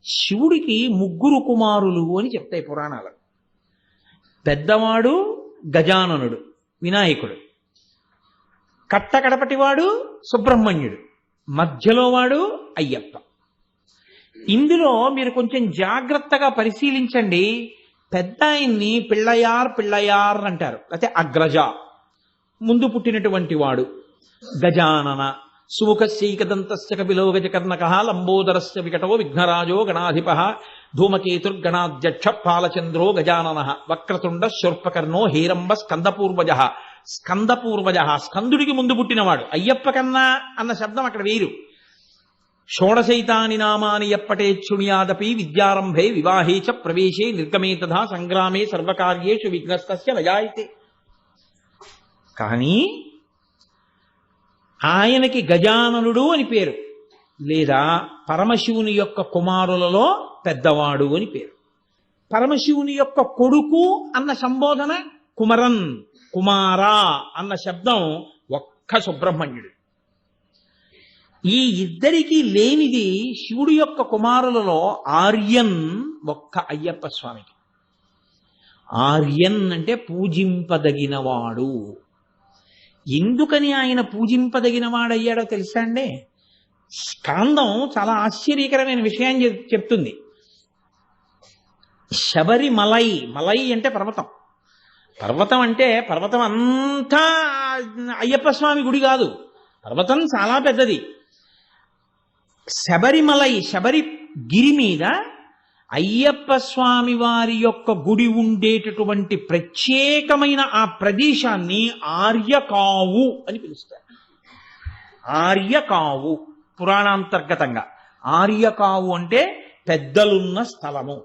శివుడికి ముగ్గురు కుమారులు అని చెప్తాయి పురాణాలు. పెద్దవాడు గజాననుడు వినాయకుడు, కట్టకడపటివాడు సుబ్రహ్మణ్యుడు, మధ్యలో వాడు అయ్యప్ప. ఇందులో మీరు కొంచెం జాగ్రత్తగా పరిశీలించండి. పెద్ద ఆయన్ని పిళ్ళయార్ అంటారు, అయితే అగ్రజ ముందు పుట్టినటువంటి వాడు. గజానన సుముఖస్యైకదంతస్య కపిలో గజకర్ణక లంబోదరస్య వికటో విఘ్నరాజో గణాధిప ధూమకేతుర్గణాధ్యక్ష పాలచంద్రో గజానన వక్రతుండ శూర్పకర్ణో హేరంబ స్కందపూర్వజ స్కందుడికి ముందు పుట్టినవాడు. అయ్యప్ప కన్నా అన్న శబ్దం అక్కడ వేరు. షోడశైతాని నామాని ఎప్పటేచ్చుణ్యాదపి విద్యారంభే వివాహే చ ప్రవేశే నిర్గమే తథా సంగ్రామే సర్వకార్యేషు విఘ్నస్తస్య నజాయతే. కానీ ఆయనకి గజాననుడు అని పేరు, లేదా పరమశివుని యొక్క కుమారులలో పెద్దవాడు అని పేరు. పరమశివుని యొక్క కొడుకు అన్న సంబోధన కుమరన్, కుమారా అన్న శబ్దం ఒక్క సుబ్రహ్మణ్యుడు. ఈ ఇద్దరికీ లేనిది శివుడి యొక్క కుమారులలో ఆర్యన్ ఒక్క అయ్యప్ప స్వామికి. ఆర్యన్ అంటే పూజింపదగినవాడు. ఎందుకని ఆయన పూజింపదగిన వాడయ్యాడో తెలుసా అండి? స్కాందం చాలా ఆశ్చర్యకరమైన విషయం చెప్తుంది. శబరిమలై, మలై అంటే పర్వతం, పర్వతం అంటే పర్వతం అంతా అయ్యప్ప స్వామి గుడి కాదు, పర్వతం చాలా పెద్దది. శబరిమలై, శబరిగిరి మీద అయ్యప్ప స్వామి వారి యొక్క గుడి ఉండేటటువంటి ప్రత్యేకమైన ఆ ప్రదేశాన్ని ఆర్యకావు అని పిలుస్తారు. ఆర్యకావు పురాణాంతర్గతంగా ఆర్యకావు అంటే పెద్దలున్న స్థలము,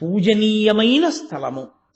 పూజనీయమైన స్థలము.